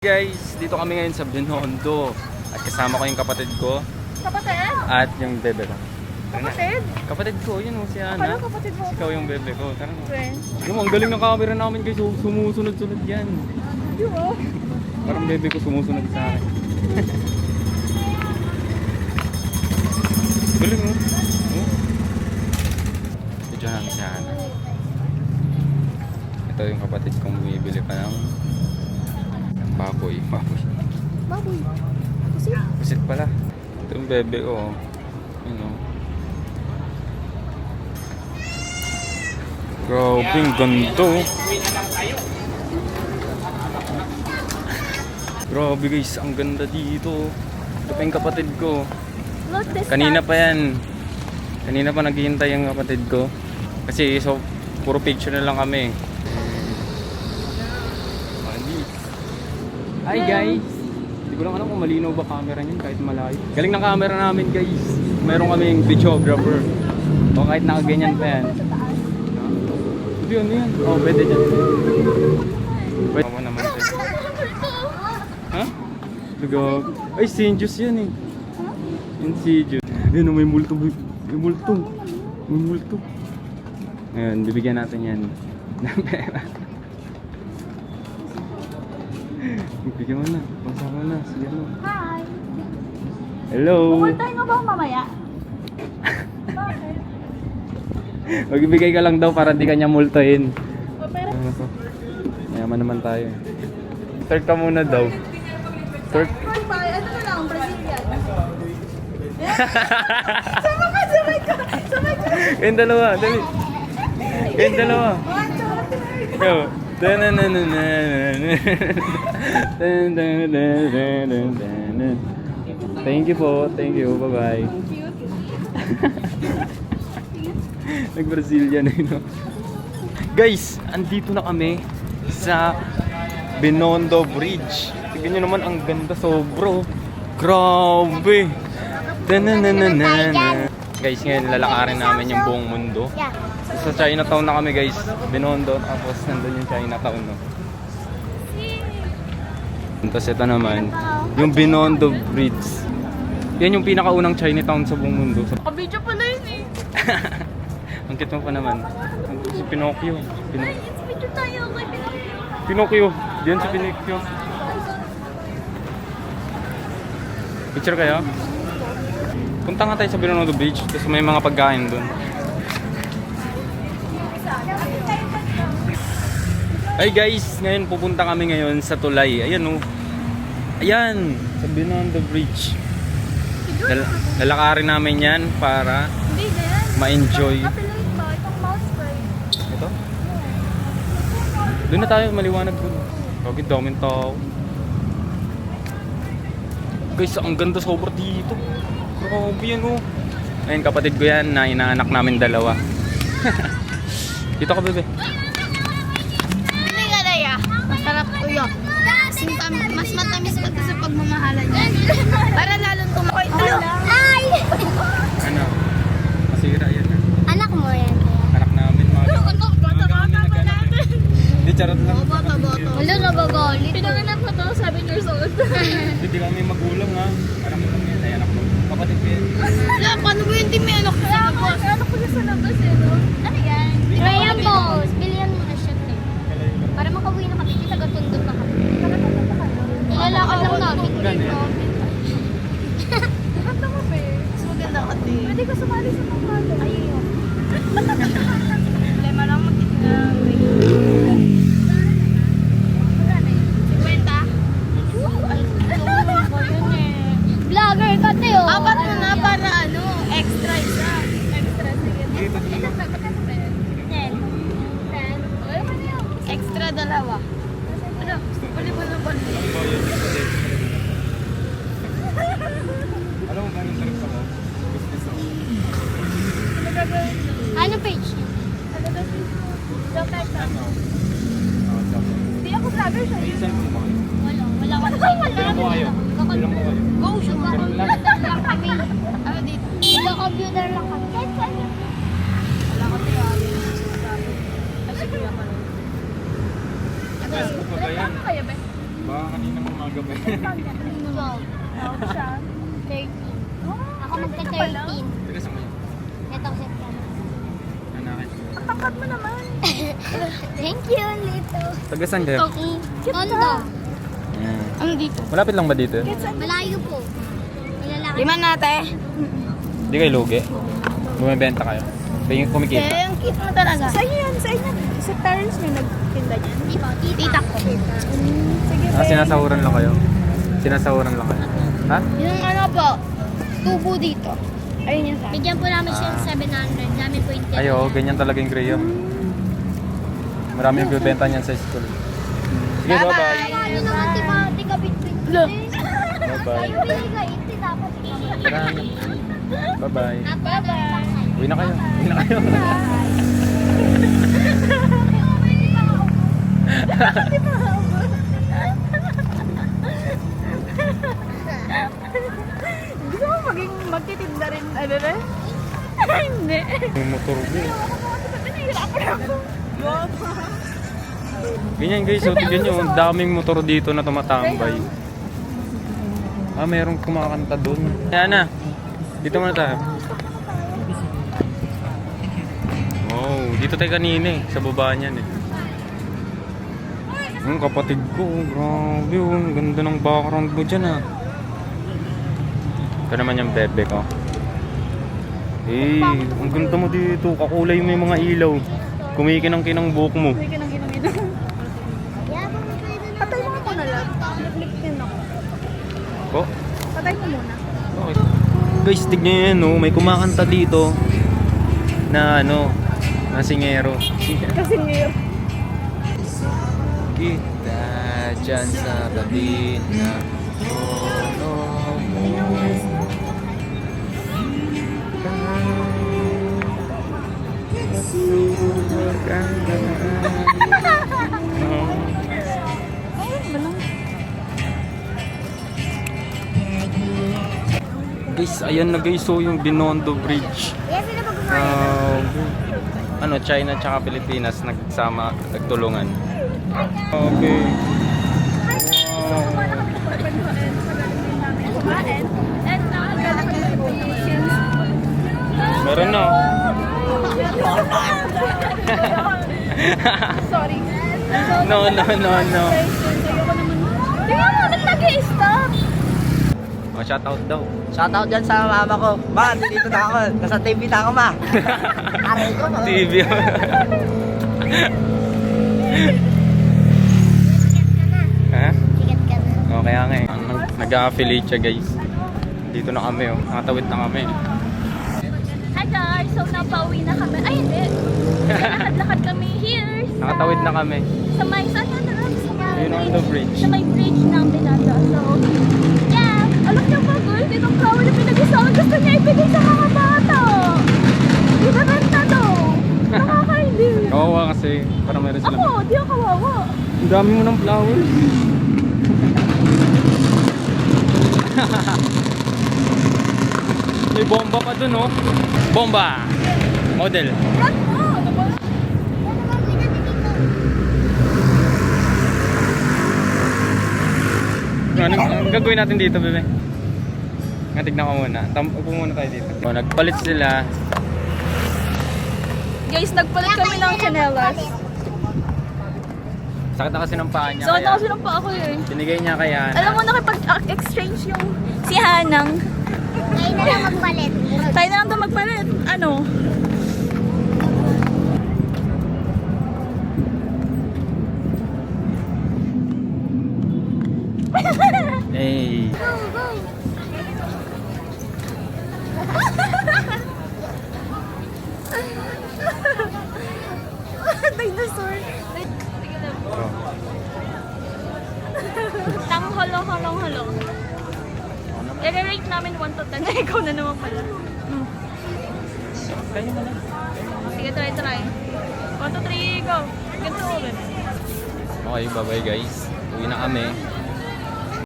Guys, dito kami ngayon sa Binondo at kasama ko yung kapatid ko Kapatid? at yung bebe ko. Kapatid? Kapatid ko, yun o si Ana. Akala kapatid mo. Ikaw yung bebe ko. Tara mo. Friend. Yung ang galing ng camera namin guys, sumusunod-sunod yan. Di ba? Parang bebe ko sumusunod sa akin. Galing mo. Oh. Video namin si Ana. Ito yung kapatid kong bumibili pa ng baboy. Baboy. Kasi? Pusit pala. Ito yung bebe ko. You know. Grabe, ang ganda. Grabe guys, ang ganda dito. Ito pa yung kapatid ko. Not this Kanina pa yan. Kanina pa naghihintay yung kapatid ko. Kasi so, puro picture na lang kami. Hi guys! Hindi ko lang alam kung malinaw ba camera niyan kahit malayo. Galing ng camera namin guys. Meron kaming videographer. O kahit nakaganyan pa yan. Hindi ano yan. O pwede dyan. Pwede mo naman dyan. Ha? Lugog. Ay, Sinjus yan eh. Yung Sinjus. Ayun, may multo. May multo. May multo. Ngayon, bibigyan natin yan ng pera. Bigyan mo na. Pansama mo na. Sige mo. Hi! Hello! Pumuntahin mo ba mamaya? Bakit? Magbibigay ka lang daw para di ka niya multuhin. O pero... Ano to? Mayaman naman tayo. Start ka muna daw. Start. Ano na lang? Brazilian. Sama ka! Samay ka! Samay ka! Kayong dalawa. Dali. Kayong dalawa. One, two, three. Go. Thank you po. Thank you. Bye-bye. Cute. Nag-Brazilian eh, no? Guys, andito na kami sa Binondo Bridge. Tignan nyo naman, ang ganda sobro. Grabe. Guys, ngayon lalakarin namin yung buong mundo. Yeah. Sa Chinatown na kami guys. Binondo, tapos nandun yung Chinatown, no? Tapos ito naman, yung Binondo Bridge. Yan yung pinakaunang Chinatown sa buong mundo. Kabidyo pala yun eh. Ang cute mo pa naman. Si Pinocchio. Ay, it's picture tayo kay Pinocchio. Pinocchio. Diyan si Pinocchio. Picture kayo? Punta nga tayo sa Binondo Bridge kasi may mga pagkain dun. Hey guys, ngayon pupunta kami ngayon sa tulay. Ayan o. Ayan, sa Binondo Bridge. Lalakarin namin yan para Hindi din. ma-enjoy. Kapilay ba? Itong mouse spray. Ito? Doon na tayo, maliwanag doon. Kagin daming tao. Guys, ang ganda sobra dito. Grabe yan o. Ayun, kapatid ko yan na inaanak namin dalawa. Dito ka, bebe. Hindi ka Laya. Masarap uyo. Mas matamis pa ito sa pagmamahalan niya. Para lalong kumakoy. Ay! Ano? Masira yan na. Anak mo yan. Anak namin, mga Bata pa natin. Hindi, charot lang. Bata. Wala na ba galit? Pinanganak na to, 7 years old. Hindi kami magulang ha. Anak mo lang yan. Ay, anak mo. Kapatid ko yan. Wala, paano ba hindi may anak sa labas? Anak ko sa labas eh, no? Ano yan? Rainbows. Billion mo na siya eh. Para makauwi na kami, kita gatundot na kami. Ilalakad lang namin. Ganda mo ba eh? Mas maganda ka din. Pwede ka sumali sa mga ayun. Lema lang magtitinang. Vlogger ka tayo. Apat mo na para ano, extra isa. Extra, sige. Extra dalawa. Ano? Pwede mo na ba? Alam mo ba yung sarap ako? Business ako. Ano page? Ano daw page? Ano? Hindi ako vlogger siya. Saan mo ba kayo? Wala ka. Ilan po kayo? Ilan po kayo? Go, shoot. Meron lang. Lang kami. Ano dito? Computer lang kami. Wala ko tayo. Ay, sige, Facebook pa ba yan? Ano kaya ba? Baka kanina mo gabi. So, Siya. 13. Ako magka-13. Taga saan kayo? Ito ko set ka. Anakin. Ang tangkad mo naman. Thank you, Lito. Taga saan kayo? Tondo. Ano dito? Malapit lang ba dito? Malayo po. Ilalakad. Lima nate. Hindi kayo lugi. Bumibenta kayo. Kaya yung kumikita. Kaya yung cute mo talaga. Sa inyo yan, sa inyo. Sa parents nyo nagtinda niyan. Di ba? Tita ko. Sige, Ah, sinasahuran lang kayo? Sinasahuran lang kayo? Ha? Yung ano po, tubo dito. Ayun yung sa Bigyan po namin siya ng 700. Dami po yung Ay, oo, ganyan talaga yung Graham. Marami yung bibenta niyan sa school. Sige, bye-bye. Ano naman, di ba? Di ka bitbit. Bye-bye. Ayaw binigay. Hindi dapat ikaw. Bye-bye. Bye-bye. Uwi na kayo. Uwi na kayo. Hindi ko maging magtitinda rin. Ano na? Hindi. Yung motor ko. Nahihirapan ako. Ganyan guys, so tignan nyo, ang daming motor dito na tumatambay. Ah, merong kumakanta doon. Kaya na, dito muna tayo. Wow, dito tayo kanina eh, sa baba niyan eh. Ang kapatid ko, grabe oh, ang ganda ng background mo dyan ah. Ito naman yung bebe ko. Eh, ang ganda mo dito, kakulay mo yung mga ilaw. Kumikinang-kinang buhok mo. Hindi ka nang ginamit. Patay mo ako na lang. Nag-click din ako. Oh, Patay mo muna. okay. Guys, tignan nyo yan oh, may kumakanta dito. Na ano, na singero. Kasi ngayon. Kita dyan sa gabi na solo mo. Guys, ayan na guys, so yung Binondo Bridge. Yes, sila mag-ride. Ano, China tsaka Pilipinas nagsama, nagtulungan. Okay. Meron na. Sorry. No. Tingnan mo, nag-stop. Oh, shoutout daw. Shoutout dyan sa mama ko. Ma, dito na ako. Nasa TV na ako, ma. Aray ko, ma. TV. Ha? Sikat ka na. Oh, kaya nga eh. Nag-a-affiliate siya guys. Dito na kami oh. Nakatawid na kami. Hi guys, so napauwi na kami. Ay, hindi. Lakad-lakad kami here. Nakatawid na kami. Sa may, saan na lang? Sa may Yun on the bridge. Sa may bridge ng Binanda. So, yeah. Alam niyo ba, girl? Itong flower na pinag-isawan, gusto niya ibigay sa mga bata. Ibebenta daw. Nakakaindi. Kawawa kasi. Para meron sila. Ako, di ako kawawa. Ang dami mo ng flowers. May bomba pa dun oh. Bomba! Model. Yan mo. Ano ba? Anong gagawin natin dito, bebe? Nga, tignan ko muna. Upo muna tayo dito. Oh, nagpalit sila. Guys, nagpalit kami ng chanelas. Sakit na kasi ng paa niya. So, kaya kasi lang pa ako eh. binigay niya kay Hana. Alam mo, nakipag-exchange yung si Hanang. Ngayon na lang magpalit. Tayo na lang ito magpalit. Ano? Hey. Go, go. Dinosaur. Oh. Tang halo. I-rate namin 1 to 10. Ikaw na naman pala. Kayo na lang. Sige, try. 1 to 3, go. Ganito ulit. Okay, bye-bye guys. Uwi na kami.